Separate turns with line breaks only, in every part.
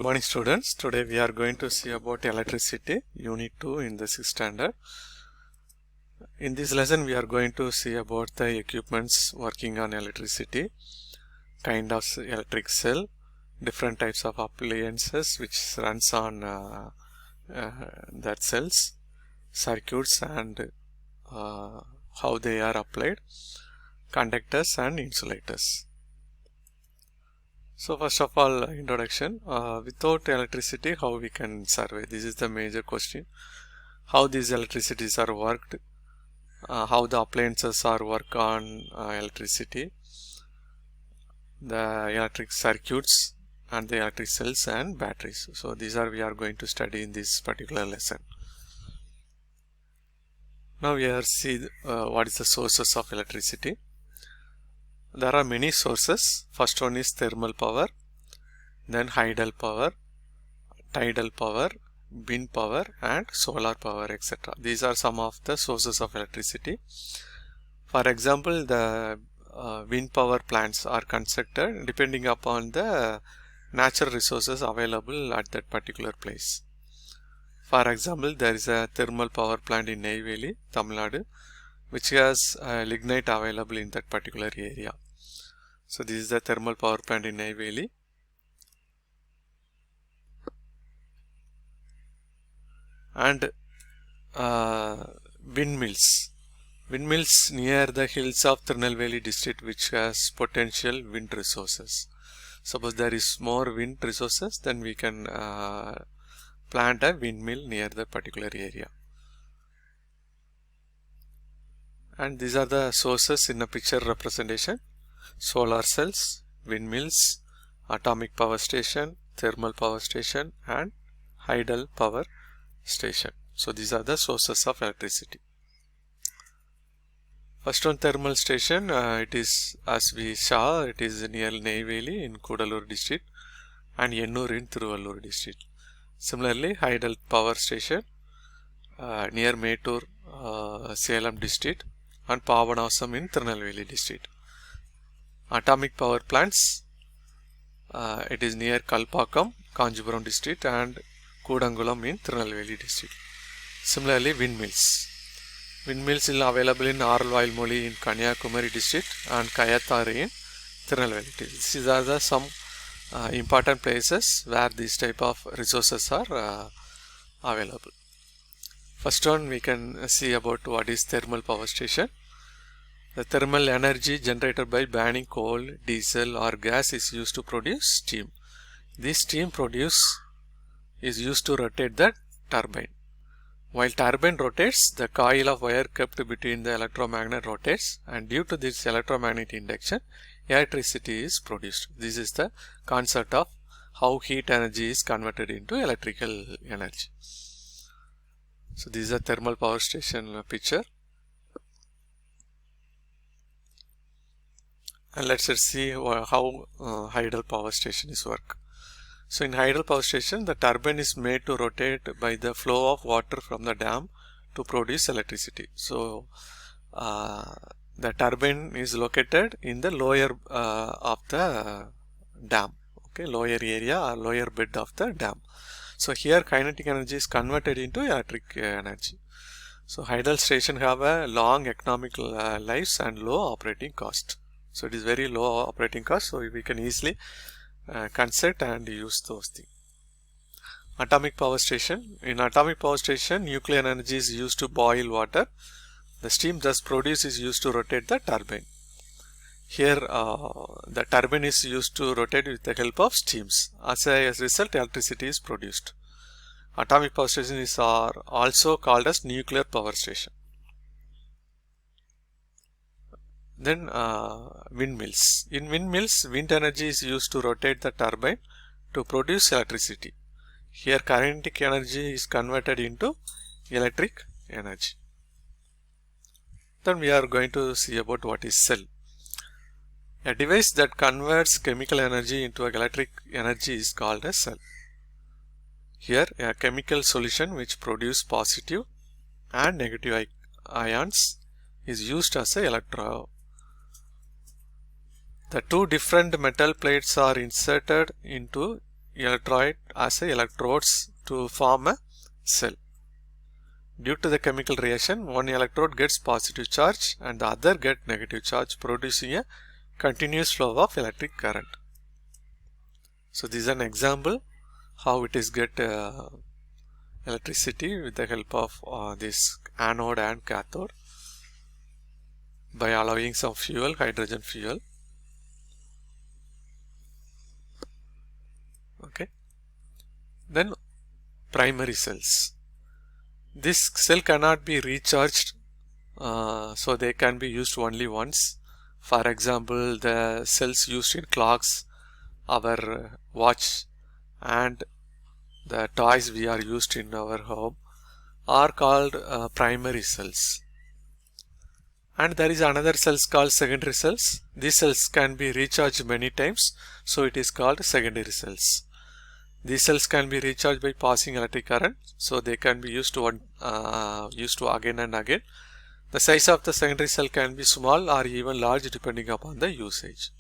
Good morning students. Today we are going to see about electricity, unit 2 in the 6th standard. In this lesson we are going to see about the equipments working on electricity, kind of electric cell, different types of appliances which runs on that cells, circuits and how they are applied, conductors and insulators. So first of all, introduction. Without electricity, how we can survey? This is the major question. How these electricities are worked, how the appliances are work on electricity, the electric circuits and the electric cells and batteries. So these are we are going to study in this particular lesson. Now we are see what is the sources of electricity. There are many sources. First one is thermal power, then hydel power, tidal power, wind power and solar power, etc. These are some of the sources of electricity. For example, the wind power plants are constructed depending upon the natural resources available at that particular place. For example, there is a thermal power plant in Neyveli, Tamil Nadu, which has lignite available in that particular area. So this is the thermal power plant in Neyveli. And windmills near the hills of Tirunelveli district which has potential wind resources. Suppose there is more wind resources, then we can plant a windmill near the particular area. And these are the sources in a picture representation: solar cells, windmills, atomic power station, thermal power station and hydel power station. So these are the sources of electricity. First one, thermal station, it is, as we saw, it is near Neyveli in Kudalur district and Ennur in Thiruvallur district. Similarly, hydel power station near Mettur, Salem district and Pavanasam in Tirunelveli district. Atomic power plants, it is near Kalpakkam, Kanjipuram district and Kudangulam in Tirunelveli district. Similarly, windmills is available in Aralvailmoli in Kanyakumari district and Kayathari in Tirunelveli district. These are the some important places where these type of resources are available. First one, we can see about what is thermal power station. The thermal energy generated by burning coal, diesel or gas is used to produce steam. This steam produced is used to rotate the turbine. While turbine rotates, the coil of wire kept between the electromagnet rotates, and due to this electromagnetic induction, electricity is produced. This is the concept of how heat energy is converted into electrical energy. So this is a thermal power station picture. And let's see how hydel power station is work. So in hydel power station, the turbine is made to rotate by the flow of water from the dam to produce electricity. So the turbine is located in the lower of the dam, okay, lower area or lower bed of the dam. So here kinetic energy is converted into electric energy. So hydel station have a long economic lives and low operating cost. So it is very low operating cost, so we can easily construct and use those things. Atomic power station. In atomic power station, nuclear energy is used to boil water. The steam thus produced is used to rotate the turbine. Here the turbine is used to rotate with the help of steams. As a result, electricity is produced. Atomic power stations are also called as nuclear power station. Then windmills. In windmills, wind energy is used to rotate the turbine to produce electricity. Here kinetic energy is converted into electric energy. Then we are going to see about what is cell. A device that converts chemical energy into electric energy is called a cell. Here a chemical solution which produces positive and negative ions is used as a electrode. The two different metal plates are inserted into electrolyte as electrodes to form a cell. Due to the chemical reaction, one electrode gets positive charge and the other get negative charge, producing a continuous flow of electric current. So this is an example how it is get electricity with the help of this anode and cathode by allowing some fuel, hydrogen fuel. Okay. Then primary cells. This cell cannot be recharged, so they can be used only once. For example, the cells used in clocks, our watch, and the toys we are used in our home are called primary cells. And there is another cells called secondary cells. These cells can be recharged many times, so it is called secondary cells. These cells can be recharged by passing electric current, so they can be used to again and again. The size of the secondary cell can be small or even large depending upon the usage.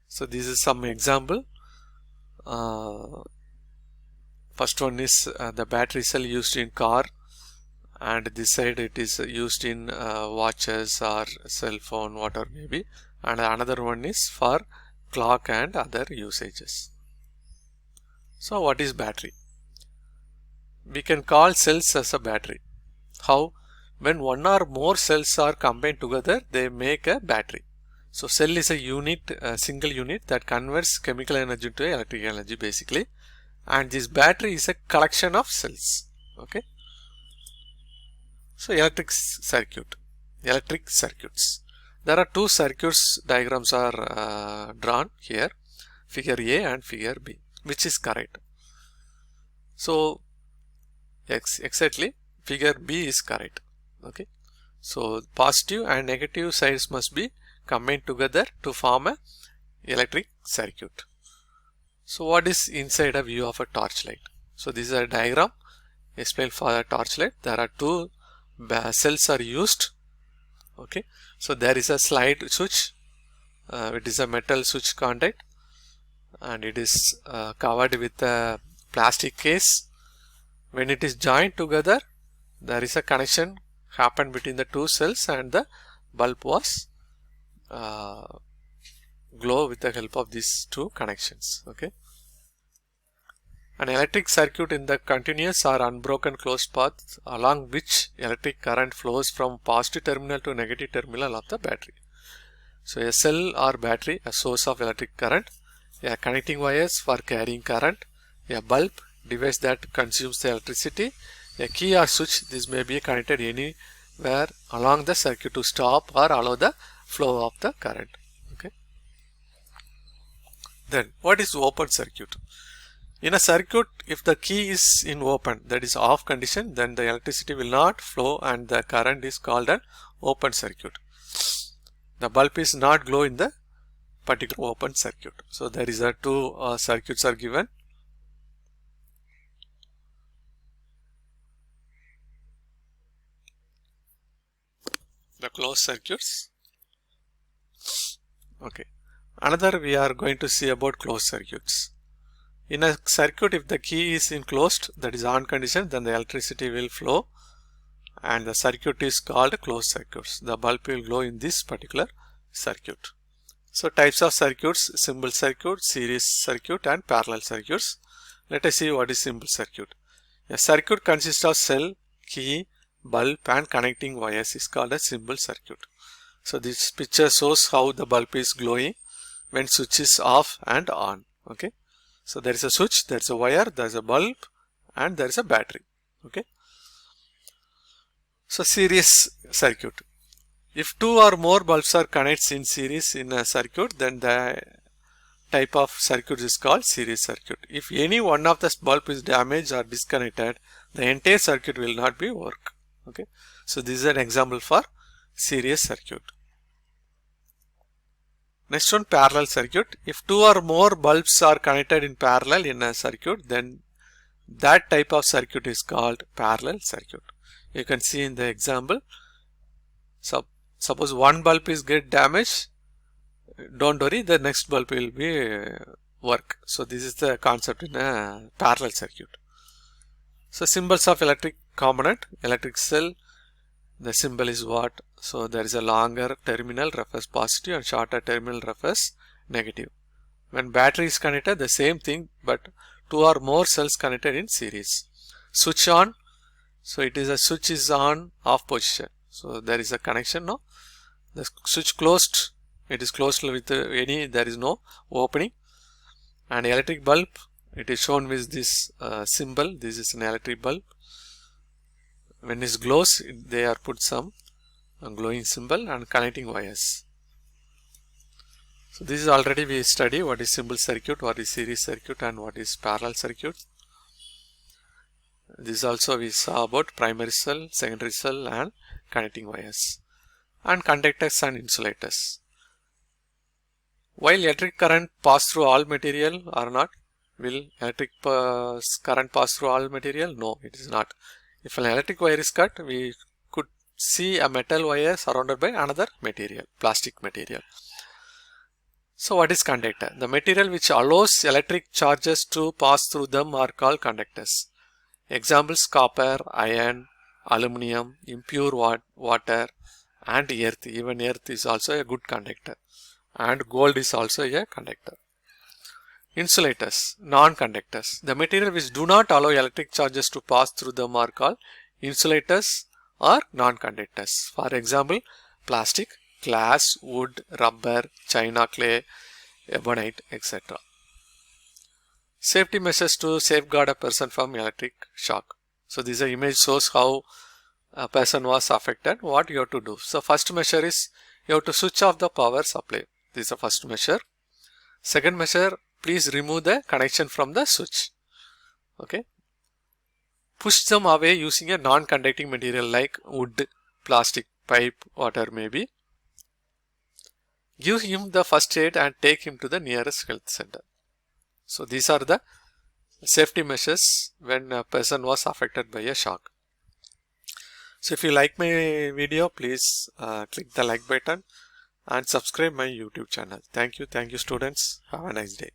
So this is some example. First one is the battery cell used in car, and this side it is used in watches or cell phone, whatever maybe, and another one is for clock and other usages. So what is battery? We can call cells as a battery. How? When one or more cells are combined together, they make a battery. So cell is a unit, a single unit that converts chemical energy to electrical energy basically, and this battery is a collection of cells. Okay. So electric circuits. There are two circuits diagrams are drawn here, figure A and figure B. Which is correct? So exactly figure B is correct. Okay. So positive and negative sides must be combined together to form a electric circuit. So what is inside a view of a torchlight? So this is a diagram explained for a torchlight. There are two cells are used. Okay. So there is a slide switch. It is a metal switch contact, and it is covered with a plastic case. When it is joined together, there is a connection happened between the two cells, and the bulb was glow with the help of these two connections. Okay. An electric circuit in the continuous or unbroken closed path along which electric current flows from positive terminal to negative terminal of the battery. So a cell or battery, a source of electric current, a connecting wires for carrying current, a bulb, device that consumes the electricity, a key or switch. This may be connected anywhere along the circuit to stop or allow the flow of the current. Okay. Then what is open circuit? In a circuit, if the key is in open, that is off condition, then the electricity will not flow and the current is called an open circuit. The bulb is not glow in the particular open circuit. So there is a two circuits are given. The closed circuits. Okay. Another we are going to see about closed circuits. In a circuit, if the key is in closed, that is on condition, then the electricity will flow and the circuit is called closed circuits. The bulb will glow in this particular circuit. So types of circuits: simple circuit, series circuit and parallel circuits. Let us see what is simple circuit. A circuit consists of cell, key, bulb and connecting wires is called a simple circuit. So this picture shows how the bulb is glowing when switch is off and on. Okay. So there is a switch, there is a wire, there is a bulb and there is a battery. Okay. So series circuit. If two or more bulbs are connected in series in a circuit, then the type of circuit is called series circuit. If any one of the bulb is damaged or disconnected, the entire circuit will not be work. Okay. So this is an example for series circuit. Next one, parallel circuit. If two or more bulbs are connected in parallel in a circuit, then that type of circuit is called parallel circuit. You can see in the example. So suppose one bulb is get damaged, don't worry, the next bulb will be work. So this is the concept in a parallel circuit. So symbols of electric component, electric cell, the symbol is what? So there is a longer terminal refers positive and shorter terminal refers negative. When battery is connected, the same thing, but two or more cells connected in series. Switch on, so it is a switch is on off position. So there is a connection now. The switch closed, it is closed with there is no opening. And electric bulb, it is shown with this symbol. This is an electric bulb. When it glows, they are put some glowing symbol and connecting wires. So this is already we study what is simple circuit, what is series circuit, and what is parallel circuit. This also we saw about primary cell, secondary cell, and connecting wires, and conductors and insulators. While electric current pass through all material or not? Will electric current pass through all material? No, it is not. If an electric wire is cut, we could see a metal wire surrounded by another material, plastic material. So what is conductor? The material which allows electric charges to pass through them are called conductors. Examples: copper, iron, aluminum, impure water, and earth. Even earth is also a good conductor, and gold is also a conductor. Insulators, non-conductors. The material which do not allow electric charges to pass through them are called insulators or non-conductors. For example, plastic, glass, wood, rubber, china clay, ebonite, etc. Safety measures to safeguard a person from electric shock. So this image shows how a person was affected, what you have to do. So first measure is you have to switch off the power supply. This is the first measure. Second measure, please remove the connection from the switch. Okay. Push them away using a non-conducting material like wood, plastic, pipe, whatever may be. Give him the first aid and take him to the nearest health center. So these are the safety measures when a person was affected by a shock. So if you like my video, please click the like button and subscribe my YouTube channel. Thank you students. Have a nice day.